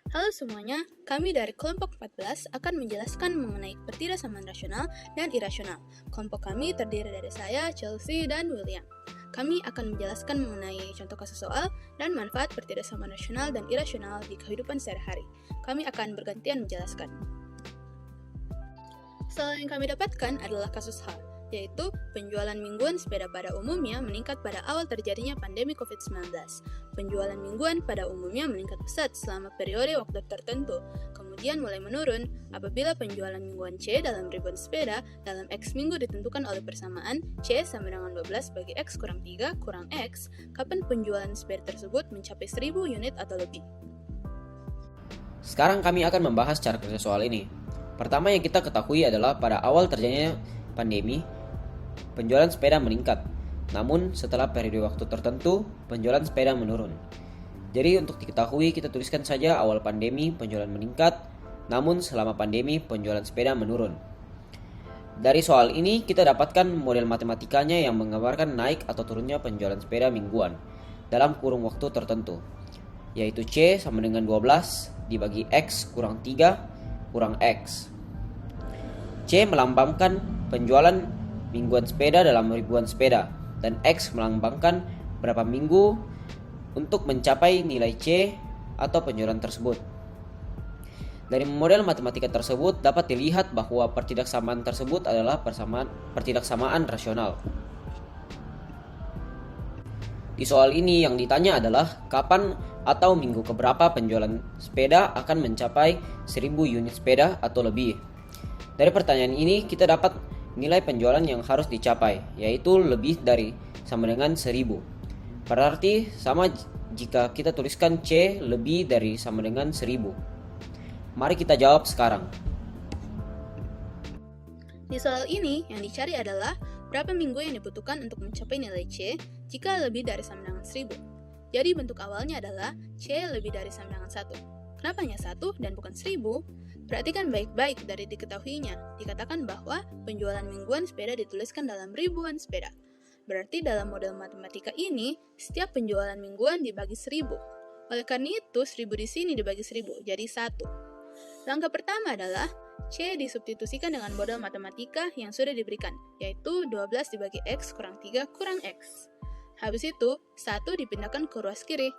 Halo semuanya, kami dari kelompok 14 akan menjelaskan mengenai pertidaksamaan rasional dan irasional. Kelompok kami terdiri dari saya, Chelsea, dan William. Kami akan menjelaskan mengenai contoh kasus soal dan manfaat pertidaksamaan rasional dan irasional di kehidupan sehari-hari. Kami akan bergantian menjelaskan. Soal yang kami dapatkan adalah kasus H, yaitu penjualan mingguan sepeda pada umumnya meningkat pada awal terjadinya pandemi COVID-19. Penjualan mingguan pada umumnya meningkat pesat selama periode waktu tertentu, kemudian mulai menurun apabila penjualan mingguan C dalam ribuan sepeda dalam X minggu ditentukan oleh persamaan C sama dengan 12 bagi X kurang 3 kurang X, kapan penjualan sepeda tersebut mencapai 1000 unit atau lebih. Sekarang kami akan membahas cara kerja soal ini. Pertama yang kita ketahui adalah pada awal terjadinya pandemi, penjualan sepeda meningkat. Namun setelah periode waktu tertentu, penjualan sepeda menurun. Jadi untuk diketahui kita tuliskan saja awal pandemi penjualan meningkat, namun selama pandemi penjualan sepeda menurun. Dari soal ini kita dapatkan model matematikanya yang menggambarkan naik atau turunnya penjualan sepeda mingguan dalam kurung waktu tertentu, yaitu C sama dengan 12 dibagi X kurang 3 kurang X. C melambangkan penjualan mingguan sepeda dalam ribuan sepeda, dan X melambangkan berapa minggu untuk mencapai nilai C atau penjualan tersebut. Dari model matematika tersebut dapat dilihat bahwa pertidaksamaan tersebut adalah pertidaksamaan rasional. Di soal ini yang ditanya adalah kapan atau minggu keberapa penjualan sepeda akan mencapai 1000 unit sepeda atau lebih. Dari pertanyaan ini kita dapat nilai penjualan yang harus dicapai, yaitu lebih dari sama dengan 1000. Berarti sama jika kita tuliskan C lebih dari sama dengan 1000. Mari kita jawab sekarang. Di soal ini, yang dicari adalah berapa minggu yang dibutuhkan untuk mencapai nilai C jika lebih dari sama dengan 1000. Jadi bentuk awalnya adalah C lebih dari sama dengan 1. Kenapa hanya 1 dan bukan 1000? Perhatikan baik-baik dari diketahuinya. Dikatakan bahwa penjualan mingguan sepeda dituliskan dalam ribuan sepeda. Berarti dalam model matematika ini, setiap penjualan mingguan dibagi 1000. Oleh karena itu, 1000 di sini dibagi 1000, jadi 1. Langkah pertama adalah C disubstitusikan dengan model matematika yang sudah diberikan, yaitu 12 dibagi X kurang 3 kurang X. Habis itu, 1 dipindahkan ke ruas kiri.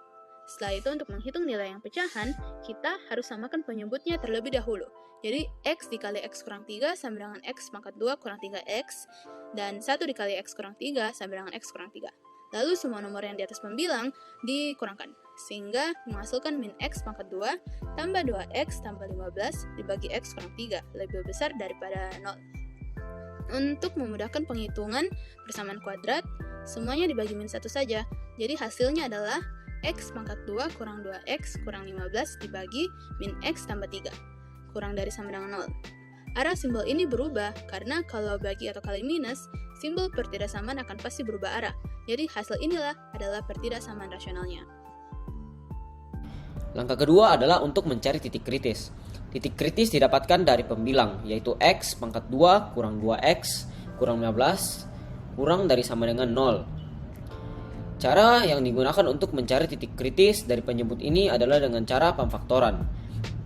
Setelah itu untuk menghitung nilai yang pecahan, kita harus samakan penyebutnya terlebih dahulu. Jadi X dikali X kurang 3 sama dengan X pangkat 2 kurang 3X, dan 1 dikali X kurang 3 sama dengan X kurang 3. Lalu semua nomor yang di atas pembilang dikurangkan, sehingga menghasilkan min X pangkat 2 tambah 2X tambah 15 dibagi X kurang 3, lebih besar daripada 0. Untuk memudahkan penghitungan persamaan kuadrat, semuanya dibagi min 1 saja. Jadi hasilnya adalah X pangkat 2 kurang 2X kurang 15 dibagi min X tambah 3, kurang dari sama dengan 0. Arah simbol ini berubah karena kalau bagi atau kali minus, simbol pertidaksamaan akan pasti berubah arah. Jadi hasil inilah adalah pertidaksamaan rasionalnya. Langkah kedua adalah untuk mencari titik kritis. Titik kritis didapatkan dari pembilang, yaitu X pangkat 2 kurang 2X kurang 15 kurang dari sama dengan 0. Cara yang digunakan untuk mencari titik kritis dari penyebut ini adalah dengan cara pemfaktoran.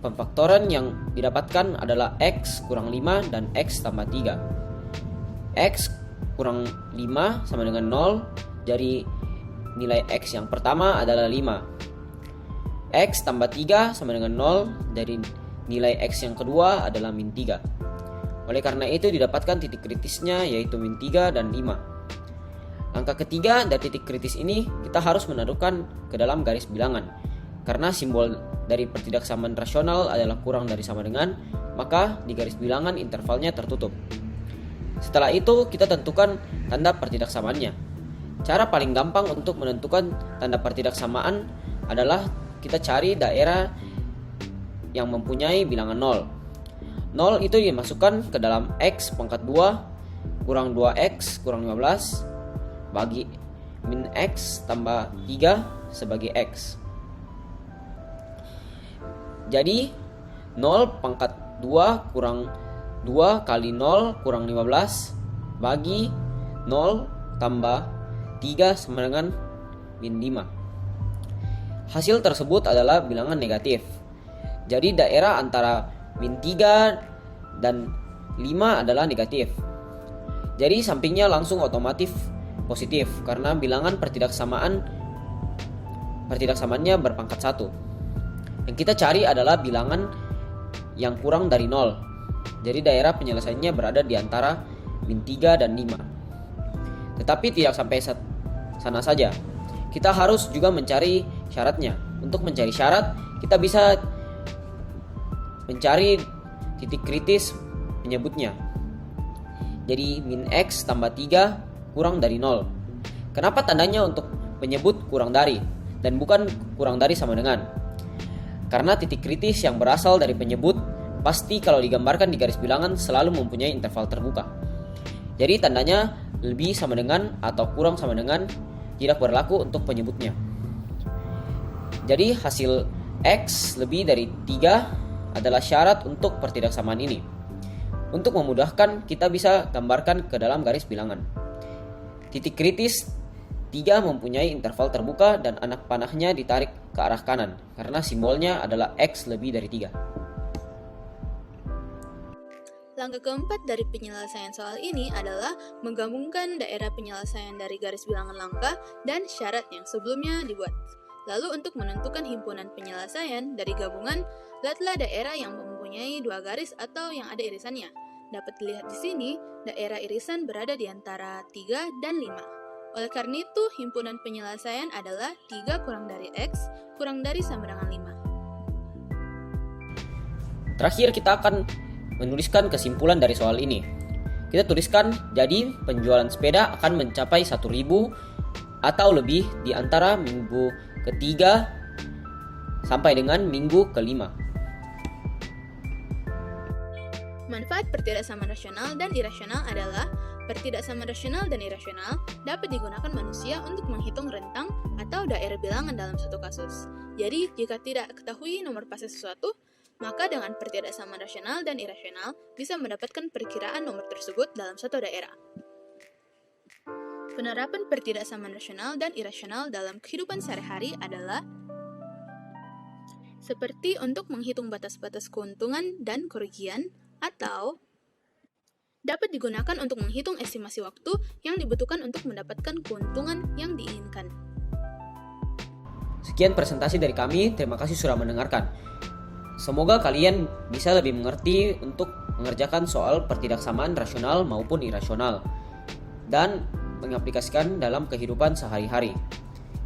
Pemfaktoran yang didapatkan adalah X kurang 5 dan X tambah 3. X kurang 5 sama dengan 0, jadi nilai X yang pertama adalah 5. X tambah 3 sama dengan 0, jadi nilai X yang kedua adalah min 3. Oleh karena itu didapatkan titik kritisnya yaitu min 3 dan 5. Langkah ketiga dari titik kritis ini kita harus menaruhkan ke dalam garis bilangan. Karena simbol dari pertidaksamaan rasional adalah kurang dari sama dengan, maka di garis bilangan intervalnya tertutup. Setelah itu kita tentukan tanda pertidaksamaannya. Cara paling gampang untuk menentukan tanda pertidaksamaan adalah kita cari daerah yang mempunyai bilangan 0. 0 itu dimasukkan ke dalam X pangkat 2 kurang 2X kurang 15 bagi min X tambah 3 sebagai X. Jadi 0 pangkat 2 kurang 2 kali 0 kurang 15 bagi 0 tambah 3 sama dengan min 5. Hasil tersebut adalah bilangan negatif. Jadi daerah antara min 3 dan 5 adalah negatif. Jadi sampingnya langsung otomatis positif karena bilangan pertidaksamaannya berpangkat 1. Yang kita cari adalah bilangan yang kurang dari 0. Jadi daerah penyelesaiannya berada di antara min 3 dan 5. Tetapi tidak sampai sana saja. Kita harus juga mencari syaratnya. Untuk mencari syarat, kita bisa mencari titik kritis penyebutnya. Jadi min X tambah 3 kurang dari 0. Kenapa tandanya untuk menyebut kurang dari dan bukan kurang dari sama dengan? Karena titik kritis yang berasal dari penyebut pasti kalau digambarkan di garis bilangan selalu mempunyai interval terbuka. Jadi tandanya lebih sama dengan atau kurang sama dengan tidak berlaku untuk penyebutnya. Jadi hasil X lebih dari 3 adalah syarat untuk pertidaksamaan ini. Untuk memudahkan, kita bisa gambarkan ke dalam garis bilangan. Titik kritis 3 mempunyai interval terbuka dan anak panahnya ditarik ke arah kanan karena simbolnya adalah X lebih dari 3. Langkah keempat dari penyelesaian soal ini adalah menggabungkan daerah penyelesaian dari garis bilangan langkah dan syarat yang sebelumnya dibuat. Lalu untuk menentukan himpunan penyelesaian dari gabungan, lihatlah daerah yang mempunyai 2 garis atau yang ada irisannya. Dapat dilihat di sini, daerah irisan berada di antara 3 dan 5. Oleh karena itu, himpunan penyelesaian adalah 3 kurang dari X kurang dari sama dengan 5. Terakhir kita akan menuliskan kesimpulan dari soal ini. Kita tuliskan, jadi penjualan sepeda akan mencapai 1.000 atau lebih di antara minggu ketiga sampai dengan minggu kelima. Manfaat pertidaksamaan rasional dan irasional adalah pertidaksamaan rasional dan irasional dapat digunakan manusia untuk menghitung rentang atau daerah bilangan dalam suatu kasus. Jadi, jika tidak ketahui nomor pasti sesuatu, maka dengan pertidaksamaan rasional dan irasional bisa mendapatkan perkiraan nomor tersebut dalam suatu daerah. Penerapan pertidaksamaan rasional dan irasional dalam kehidupan sehari-hari adalah seperti untuk menghitung batas-batas keuntungan dan kerugian, atau dapat digunakan untuk menghitung estimasi waktu yang dibutuhkan untuk mendapatkan keuntungan yang diinginkan. Sekian presentasi dari kami, terima kasih sudah mendengarkan. Semoga kalian bisa lebih mengerti untuk mengerjakan soal pertidaksamaan rasional maupun irasional dan mengaplikasikan dalam kehidupan sehari-hari.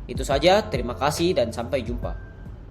Itu saja, terima kasih dan sampai jumpa.